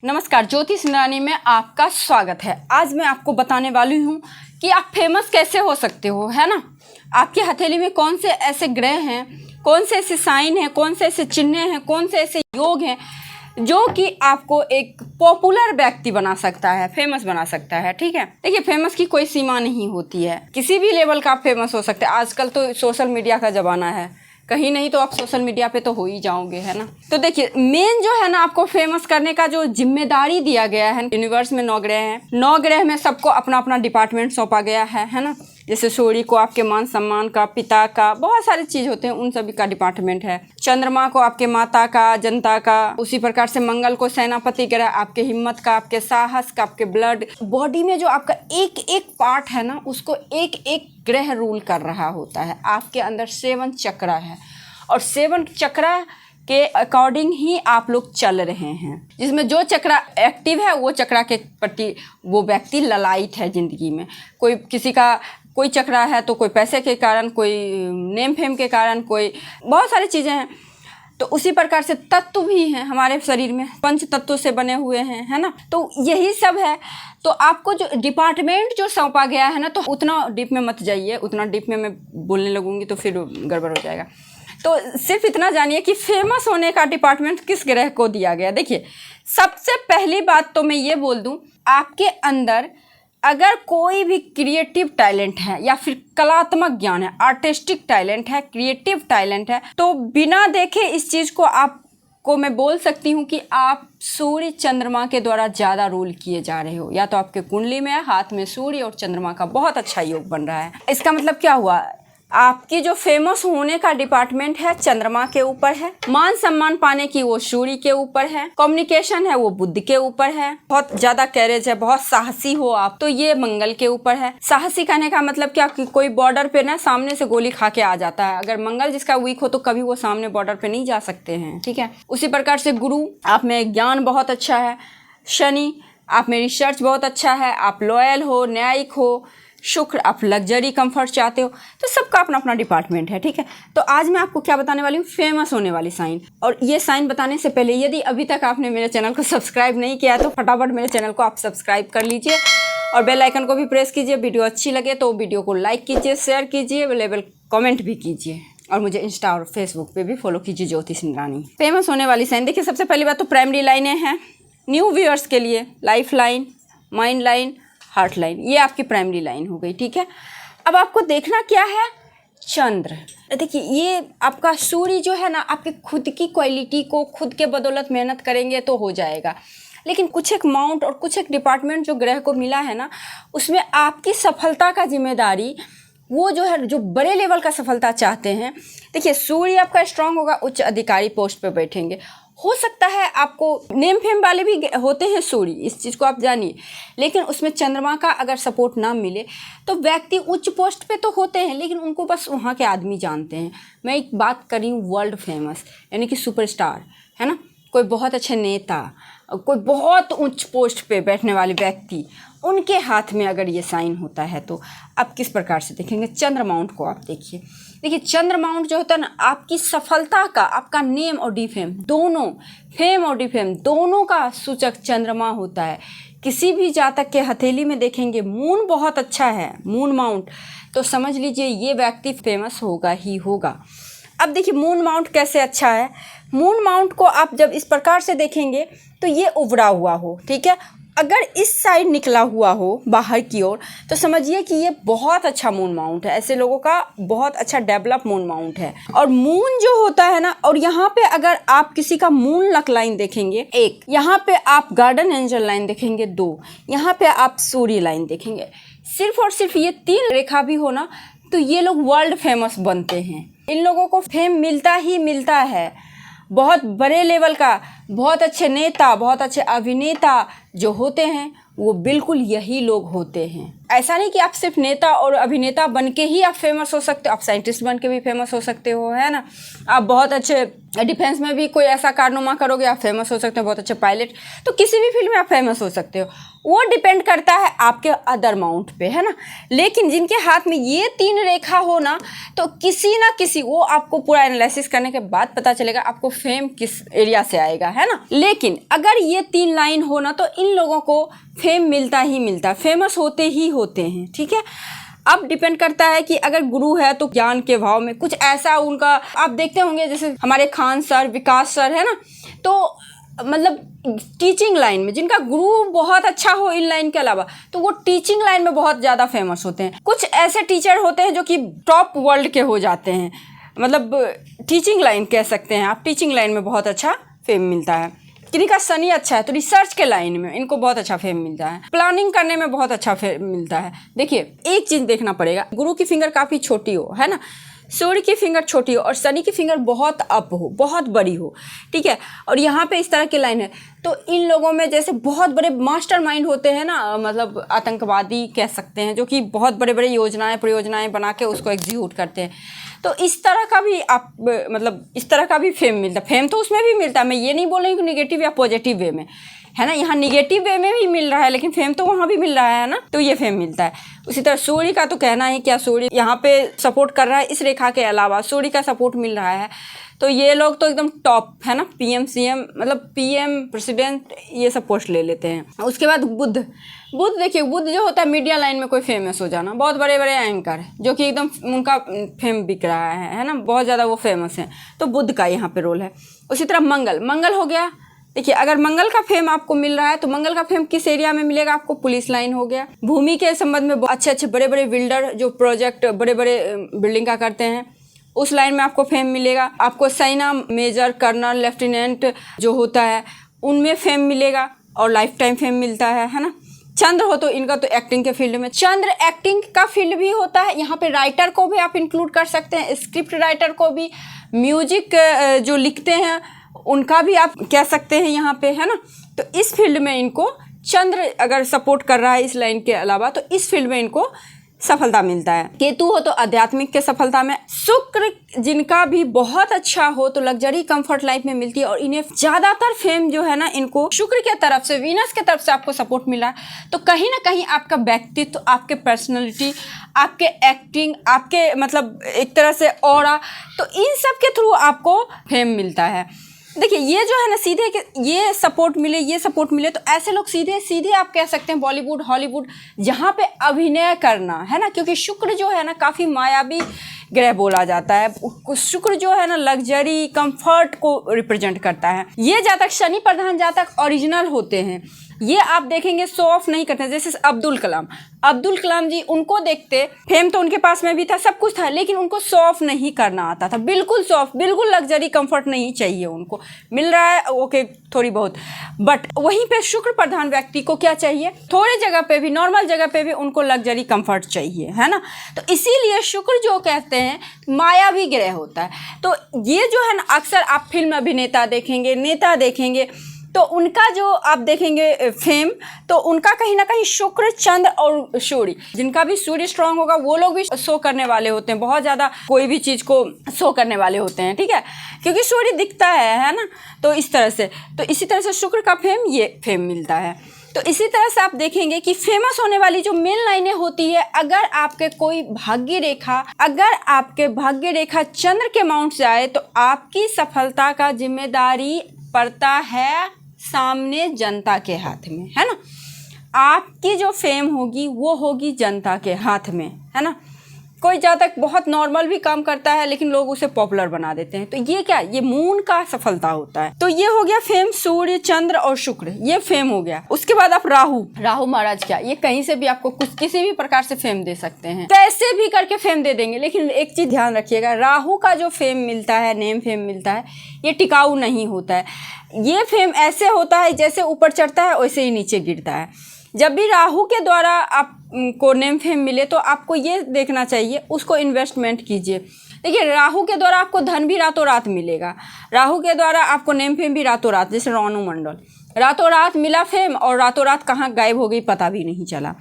नमस्कार, ज्योति सिंगरानी में आपका स्वागत है। आज मैं आपको बताने वाली हूँ कि आप फेमस कैसे हो सकते हो, है ना। आपकी हथेली में कौन से ऐसे ग्रह हैं, कौन से ऐसे साइन हैं, कौन से ऐसे चिन्ह हैं, कौन से ऐसे योग हैं जो कि आपको एक पॉपुलर व्यक्ति बना सकता है, फेमस बना सकता है। ठीक है, देखिए फेमस की कोई सीमा नहीं होती है, किसी भी लेवल का आप फेमस हो सकते हैं। आजकल तो सोशल मीडिया का ज़माना है, कहीं नहीं तो आप सोशल मीडिया पे तो हो ही जाओगे, है ना। तो देखिए मेन जो है ना, आपको फेमस करने का जो जिम्मेदारी दिया गया है, यूनिवर्स में 9 ग्रह हैं, 9 ग्रह में सबको अपना अपना डिपार्टमेंट सौंपा गया है ना। जैसे सूर्य को आपके मान सम्मान का, पिता का, बहुत सारी चीज होते हैं, उन सभी का डिपार्टमेंट है। चंद्रमा को आपके माता का, जनता का, उसी प्रकार से मंगल को सेनापति ग्रह, आपके हिम्मत का, आपके साहस का, आपके ब्लड बॉडी में जो आपका एक एक पार्ट है ना, उसको एक एक ग्रह रूल कर रहा होता है। आपके अंदर 7 चक्र है और 7 चक्र के अकॉर्डिंग ही आप लोग चल रहे हैं। जिसमें जो चक्र एक्टिव है वो चक्र के प्रति वो व्यक्ति ललायित है जिंदगी में। कोई किसी का कोई चक्र है तो कोई पैसे के कारण, कोई नेम फेम के कारण, कोई बहुत सारी चीज़ें हैं। तो उसी प्रकार से तत्व भी हैं हमारे शरीर में, 5 तत्वों से बने हुए हैं, है ना। तो यही सब है। तो आपको जो डिपार्टमेंट जो सौंपा गया है ना, तो उतना डीप में मत जाइए, उतना डीप में मैं बोलने लगूंगी तो फिर गड़बड़ हो जाएगा। तो सिर्फ इतना जानिए कि फेमस होने का डिपार्टमेंट किस ग्रह को दिया गया। देखिए सबसे पहली बात तो मैं ये बोल दूं, आपके अंदर अगर कोई भी क्रिएटिव टैलेंट है या फिर कलात्मक ज्ञान है, आर्टिस्टिक टैलेंट है, क्रिएटिव टैलेंट है, तो बिना देखे इस चीज़ को आपको मैं बोल सकती हूँ कि आप सूर्य चंद्रमा के द्वारा ज़्यादा रूल किए जा रहे हो। या तो आपके कुंडली में हाथ में सूर्य और चंद्रमा का बहुत अच्छा योग बन रहा है। इसका मतलब क्या हुआ, आपकी जो फेमस होने का डिपार्टमेंट है चंद्रमा के ऊपर है, मान सम्मान पाने की वो सूर्य के ऊपर है, कम्युनिकेशन है वो बुध के ऊपर है, बहुत ज्यादा कैरेज है, बहुत साहसी हो आप तो ये मंगल के ऊपर है। साहसी कहने का मतलब क्या कि कोई बॉर्डर पे ना सामने से गोली खा के आ जाता है। अगर मंगल जिसका वीक हो तो कभी वो सामने बॉर्डर पे नहीं जा सकते हैं। ठीक है, उसी प्रकार से गुरु आप में ज्ञान बहुत अच्छा है, शनि आप में रिसर्च बहुत अच्छा है, आप लॉयल हो, न्यायिक हो, शुक्र आप लग्जरी कंफर्ट चाहते हो। तो सबका अपना अपना डिपार्टमेंट है। ठीक है, तो आज मैं आपको क्या बताने वाली हूँ, फेमस होने वाली साइन। और ये साइन बताने से पहले यदि अभी तक आपने मेरे चैनल को सब्सक्राइब नहीं किया तो फटाफट मेरे चैनल को आप सब्सक्राइब कर लीजिए और बेल आइकन को भी प्रेस कीजिए। वीडियो अच्छी लगे तो वीडियो को लाइक कीजिए, शेयर कीजिए, अवेलेबल कमेंट भी कीजिए और मुझे इंस्टा और फेसबुक पे भी फॉलो कीजिए, ज्योति सिंगरानी। फेमस होने वाली साइन देखिए, सबसे पहली बात तो प्राइमरी लाइनें हैं न्यू व्यूअर्स के लिए, life line, mind line, heart line, ये आपकी प्राइमरी लाइन हो गई। ठीक है, अब आपको देखना क्या है, चंद्र। देखिए ये आपका सूर्य जो है ना, आपके खुद की क्वालिटी को खुद के बदौलत मेहनत करेंगे तो हो जाएगा। लेकिन कुछ एक माउंट और कुछ एक डिपार्टमेंट जो ग्रह को मिला है ना, उसमें आपकी सफलता का जिम्मेदारी वो जो है, जो बड़े लेवल का सफलता चाहते हैं। देखिए सूर्य आपका स्ट्रांग होगा, उच्च अधिकारी पोस्ट पे बैठेंगे। हो सकता है आपको नेम फेम वाले भी होते हैं सूर्य, इस चीज़ को आप जानिए। लेकिन उसमें चंद्रमा का अगर सपोर्ट ना मिले तो व्यक्ति उच्च पोस्ट पे तो होते हैं, लेकिन उनको बस वहाँ के आदमी जानते हैं। मैं एक बात कर रही हूँ वर्ल्ड फेमस, यानी कि सुपरस्टार, है ना। कोई बहुत अच्छे नेता, कोई बहुत उच्च पोस्ट पे बैठने वाले व्यक्ति, उनके हाथ में अगर ये साइन होता है तो आप किस प्रकार से देखेंगे। चंद्र माउंट को आप देखिए। देखिए चंद्र माउंट जो होता है ना, आपकी सफलता का, आपका नेम और डिफेम दोनों, फेम और डिफेम दोनों का सूचक चंद्रमा होता है। किसी भी जातक के हथेली में देखेंगे मून बहुत अच्छा है, मून माउंट, तो समझ लीजिए ये व्यक्ति फेमस होगा ही होगा। अब देखिए मून माउंट कैसे अच्छा है। मून माउंट को आप जब इस प्रकार से देखेंगे तो ये उभरा हुआ हो, ठीक है। अगर इस साइड निकला हुआ हो बाहर की ओर तो समझिए कि ये बहुत अच्छा मून माउंट है। ऐसे लोगों का बहुत अच्छा डेवलप मून माउंट है। और मून जो होता है ना, और यहाँ पे अगर आप किसी का मून लक लाइन देखेंगे 1, यहाँ पे आप गार्डन एंजल लाइन देखेंगे 2, यहाँ पे आप सूर्य लाइन देखेंगे, सिर्फ और सिर्फ ये 3 रेखा भी हो ना, तो ये लोग वर्ल्ड फेमस बनते हैं। इन लोगों को फेम मिलता ही मिलता है। बहुत बड़े लेवल का, बहुत अच्छे नेता, बहुत अच्छे अभिनेता जो होते हैं वो बिल्कुल यही लोग होते हैं। ऐसा नहीं कि आप सिर्फ नेता और अभिनेता बन के ही आप फेमस हो सकते हो, आप साइंटिस्ट बन के भी फेमस हो सकते हो, है ना। आप बहुत अच्छे डिफेंस में भी कोई ऐसा कारनामा करोगे, आप फेमस हो सकते हो, बहुत अच्छे पायलट, तो किसी भी फील्ड में आप फेमस हो सकते हो। वो डिपेंड करता है आपके अदर माउंट पे, है ना। लेकिन जिनके हाथ में ये 3 रेखा हो ना, तो किसी ना किसी, वो आपको पूरा एनालिसिस करने के बाद पता चलेगा आपको फेम किस एरिया से आएगा, है ना। लेकिन अगर ये 3 लाइन हो ना, तो इन लोगों को फेम मिलता ही मिलता है, फेमस होते ही होते हैं, ठीक है। अब डिपेंड करता है कि अगर गुरु है तो ज्ञान के भाव में कुछ ऐसा उनका, आप देखते होंगे जैसे हमारे खान सर, विकास सर, है ना, तो मतलब टीचिंग लाइन में जिनका गुरु बहुत अच्छा हो इन लाइन के अलावा, तो वो टीचिंग लाइन में बहुत ज़्यादा फेमस होते हैं। कुछ ऐसे टीचर होते हैं जो कि टॉप वर्ल्ड के हो जाते हैं, मतलब टीचिंग लाइन कह सकते हैं आप, टीचिंग लाइन में बहुत अच्छा फेम मिलता है। किन्हीं का शनि अच्छा है तो रिसर्च के लाइन में इनको बहुत अच्छा फेम मिलता है, प्लानिंग करने में बहुत अच्छा फेम मिलता है। देखिए एक चीज़ देखना पड़ेगा, गुरु की फिंगर काफ़ी छोटी हो, है ना, सूर्य की फिंगर छोटी हो और शनि की फिंगर बहुत अप हो, बहुत बड़ी हो, ठीक है, और यहाँ पे इस तरह की लाइन है, तो इन लोगों में जैसे बहुत बड़े मास्टरमाइंड होते हैं ना, मतलब आतंकवादी कह सकते हैं, जो कि बहुत बड़े बड़े परियोजनाएं बना के उसको एग्जीक्यूट करते हैं। तो इस तरह का भी आप मतलब इस तरह का भी फेम मिलता है। फेम तो उसमें भी मिलता है, मैं ये नहीं बोल रही हूँ कि निगेटिव या पॉजिटिव वे में, है ना। यहाँ निगेटिव वे में भी मिल रहा है लेकिन फेम तो वहाँ भी मिल रहा है ना, तो ये फेम मिलता है। उसी तरह सूर्य का तो कहना है क्या, सूर्य यहाँ पे सपोर्ट कर रहा है, इस रेखा के अलावा सूर्य का सपोर्ट मिल रहा है, तो ये लोग तो एकदम टॉप, है ना, PM CM, मतलब PM प्रेसिडेंट, ये सब पोस्ट ले लेते हैं। उसके बाद बुध देखिए, बुध जो होता है मीडिया लाइन में कोई फेमस हो जाना, बहुत बड़े बड़े एंकर जो कि एकदम उनका फेम बिक रहा है ना, बहुत ज़्यादा वो फेमस हैं, तो बुध का यहाँ पे रोल है। उसी तरह मंगल हो गया। देखिए अगर मंगल का फेम आपको मिल रहा है तो मंगल का फेम किस एरिया में मिलेगा आपको, पुलिस लाइन हो गया। भूमि के संबंध में अच्छे अच्छे बड़े बड़े बिल्डर जो प्रोजेक्ट बड़े बड़े बिल्डिंग का करते हैं, उस लाइन में आपको फेम मिलेगा। आपको सेना मेजर, कर्नल, लेफ्टिनेंट जो होता है उनमें फेम मिलेगा और लाइफ टाइम फेम मिलता है ना। चंद्र हो तो इनका तो एक्टिंग के फील्ड में, चंद्र एक्टिंग का फील्ड भी होता है, यहाँ पे राइटर को भी आप इंक्लूड कर सकते हैं, स्क्रिप्ट राइटर को भी, म्यूजिक जो लिखते हैं उनका भी आप कह सकते हैं यहाँ पे, है ना। तो इस फील्ड में इनको चंद्र अगर सपोर्ट कर रहा है इस लाइन के अलावा, तो इस फील्ड में इनको सफलता मिलता है। केतु हो तो आध्यात्मिक के सफलता में, शुक्र जिनका भी बहुत अच्छा हो तो लग्जरी कंफर्ट लाइफ में मिलती है, और इन्हें ज्यादातर फेम जो है ना इनको शुक्र के तरफ से, वीनस के तरफ से आपको सपोर्ट मिला है। तो कहीं ना कहीं आपका व्यक्तित्व, आपके पर्सनैलिटी, आपके एक्टिंग, आपके मतलब एक तरह से ऑरा, तो इन सब के थ्रू आपको फेम मिलता है। देखिए ये जो है ना सीधे ये सपोर्ट मिले तो ऐसे लोग सीधे आप कह सकते हैं बॉलीवुड, हॉलीवुड, जहाँ पे अभिनय करना है ना, क्योंकि शुक्र जो है ना काफ़ी मायावी ग्रह बोला जाता है। शुक्र जो है ना लग्जरी, कंफर्ट को रिप्रेजेंट करता है। ये जातक शनि प्रधान जातक ओरिजिनल होते हैं, ये आप देखेंगे शो ऑफ नहीं करते। जैसे अब्दुल कलाम जी, उनको देखते फेम तो उनके पास में भी था, सब कुछ था, लेकिन उनको शो ऑफ नहीं करना आता था, बिल्कुल शो ऑफ, बिल्कुल लग्जरी कंफर्ट नहीं चाहिए उनको, मिल रहा है ओके थोड़ी बहुत। बट वहीं पे शुक्र प्रधान व्यक्ति को क्या चाहिए, थोड़े जगह पे भी, नॉर्मल जगह पे भी उनको लग्जरी कंफर्ट चाहिए, है ना। तो इसीलिए शुक्र जो कहते हैं मायावी ग्रह होता है। तो ये जो है ना अक्सर आप फिल्म अभिनेता देखेंगे, नेता देखेंगे, तो उनका जो आप देखेंगे फेम, तो उनका कहीं ना कहीं शुक्र, चंद्र और सूर्य, जिनका भी सूर्य स्ट्रांग होगा वो लोग भी शो करने वाले होते हैं, बहुत ज़्यादा कोई भी चीज़ को शो करने वाले होते हैं, ठीक है, क्योंकि सूर्य दिखता है ना। तो इस तरह से, तो इसी तरह से शुक्र का फेम, ये फेम मिलता है। तो इसी तरह से आप देखेंगे कि फेमस होने वाली जो मेन लाइनें होती है, अगर आपके कोई भाग्य रेखा चंद्र के माउंट से आए तो आपकी सफलता का जिम्मेदारी पड़ता है सामने जनता के हाथ में, है ना। आपकी जो फेम होगी वो होगी जनता के हाथ में, है ना। कोई जातक बहुत नॉर्मल भी काम करता है लेकिन लोग उसे पॉपुलर बना देते हैं, तो ये क्या, ये मून का सफलता होता है। तो ये हो गया फेम, सूर्य, चंद्र और शुक्र, ये फेम हो गया। उसके बाद आप राहु महाराज, क्या ये कहीं से भी आपको कुछ किसी भी प्रकार से फेम दे सकते हैं, कैसे भी करके फेम दे देंगे। लेकिन एक चीज ध्यान रखिएगा, राहु का जो फेम मिलता है, नेम फेम मिलता है, ये टिकाऊ नहीं होता है। ये फेम ऐसे होता है जैसे ऊपर चढ़ता है वैसे ही नीचे गिरता है। जब भी राहु के द्वारा आपको नेम फेम मिले तो आपको ये देखना चाहिए, उसको इन्वेस्टमेंट कीजिए। देखिए राहु के द्वारा आपको धन भी रातों रात मिलेगा, राहु के द्वारा आपको नेम फेम भी रातों रात, जैसे रानू मंडल, रातों रात मिला फेम और रातों रात कहाँ गायब हो गई पता भी नहीं चला।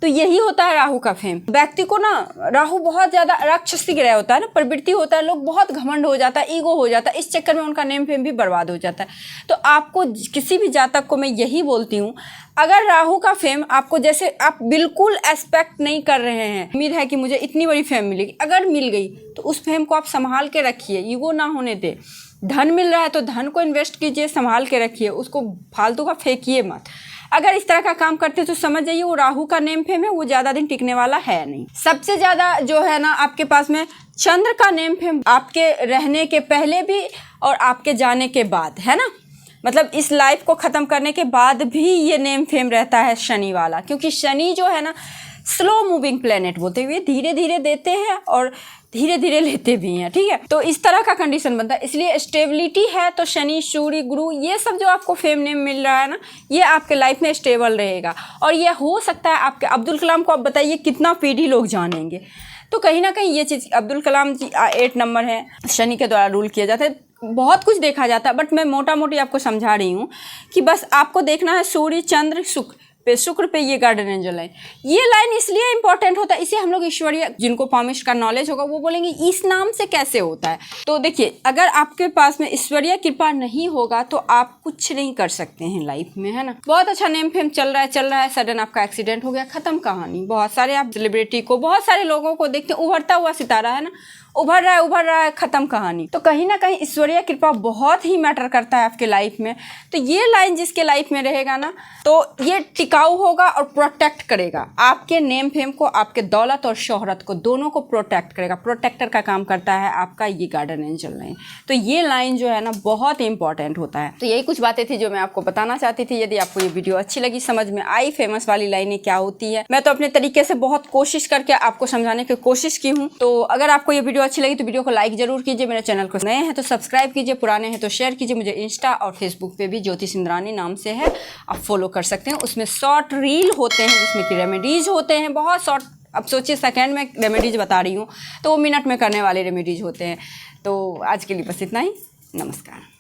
तो यही होता है राहु का फेम। व्यक्ति को ना राहु बहुत ज़्यादा राक्षसी ग्रह होता है ना, प्रवृत्ति होता है, लोग बहुत घमंड हो जाता है, ईगो हो जाता है, इस चक्कर में उनका नेम फेम भी बर्बाद हो जाता है। तो आपको किसी भी जातक को मैं यही बोलती हूँ, अगर राहु का फेम आपको, जैसे आप बिल्कुल एक्सपेक्ट नहीं कर रहे हैं, उम्मीद है कि मुझे इतनी बड़ी फेम मिलेगी, अगर मिल गई तो उस फेम को आप संभाल के रखिए, ईगो ना होने दे। धन मिल रहा है तो धन को इन्वेस्ट कीजिए, संभाल के रखिए, उसको फालतू का फेंकिए मत। अगर इस तरह का काम करते हैं तो समझ जाइए वो राहु का नेम फेम है, वो ज़्यादा दिन टिकने वाला है नहीं। सबसे ज़्यादा जो है ना आपके पास में चंद्र का नेम फेम आपके रहने के पहले भी और आपके जाने के बाद, है ना, मतलब इस लाइफ को ख़त्म करने के बाद भी ये नेम फेम रहता है शनि वाला, क्योंकि शनि जो है ना स्लो मूविंग प्लेनेट बोलते हुए धीरे धीरे देते हैं और धीरे धीरे लेते भी हैं, ठीक है। तो इस तरह का कंडीशन बनता है, इसलिए स्टेबिलिटी है तो शनि, सूर्य, गुरु, ये सब जो आपको फेम नेम मिल रहा है ना, ये आपके लाइफ में स्टेबल रहेगा। और ये हो सकता है आपके अब्दुल कलाम को आप बताइए कितना पीढ़ी लोग जानेंगे। तो कहीं ना कहीं ये चीज़, अब्दुल कलाम जी 8 नंबर है, शनि के द्वारा रूल किया जाता है, बहुत कुछ देखा जाता है, बट मैं मोटा मोटी आपको समझा रही हूँ कि बस आपको देखना है सूर्य, चंद्र, शुक्र पे ये गार्डन एंजल लाइन, ये लाइन इसलिए इंपॉर्टेंट होता है, इसे हम लोग ईश्वरीय, जिनको पामिश का नॉलेज होगा वो बोलेंगे इस नाम से कैसे होता है। तो देखिए, अगर आपके पास में ईश्वरीय कृपा नहीं होगा तो आप कुछ नहीं कर सकते हैं लाइफ में, है ना। बहुत अच्छा नेम फेम चल रहा है, सडन आपका एक्सीडेंट हो गया, खत्म कहानी। बहुत सारे आप सेलिब्रिटी को, बहुत सारे लोगों को देखते हैं, उभरता हुआ सितारा है ना, उभर रहा है, खत्म कहानी। तो कहीं ना कहीं ईश्वरीय कृपा बहुत ही मैटर करता है आपके लाइफ में। तो ये लाइन जिसके लाइफ में रहेगा ना, तो ये टिकाऊ होगा और प्रोटेक्ट करेगा आपके नेम फेम को, आपके दौलत और शोहरत को, दोनों को प्रोटेक्ट करेगा। प्रोटेक्टर का काम करता है आपका ये गार्डन एंजल लाइन। तो ये लाइन जो है ना बहुत इंपॉर्टेंट होता है। तो यही कुछ बातें थी जो मैं आपको बताना चाहती थी। यदि आपको ये वीडियो अच्छी लगी, समझ में आई फेमस वाली लाइनें क्या होती है, मैं तो अपने तरीके से बहुत कोशिश करके आपको समझाने की कोशिश की हूँ। तो अगर आपको ये वीडियो अच्छी लगी तो वीडियो को लाइक जरूर कीजिए, मेरे चैनल को नए हैं तो सब्सक्राइब कीजिए, पुराने हैं तो शेयर कीजिए। मुझे इंस्टा और फेसबुक पे भी ज्योतिष इंद्रानी नाम से है, आप फॉलो कर सकते हैं। उसमें शॉर्ट रील होते हैं जिसमें कि रेमेडीज होते हैं, बहुत शॉर्ट, अब सोचिए सेकंड में रेमेडीज बता रही हूँ तो वो मिनट में करने वाले रेमेडीज होते हैं। तो आज के लिए बस इतना ही, नमस्कार।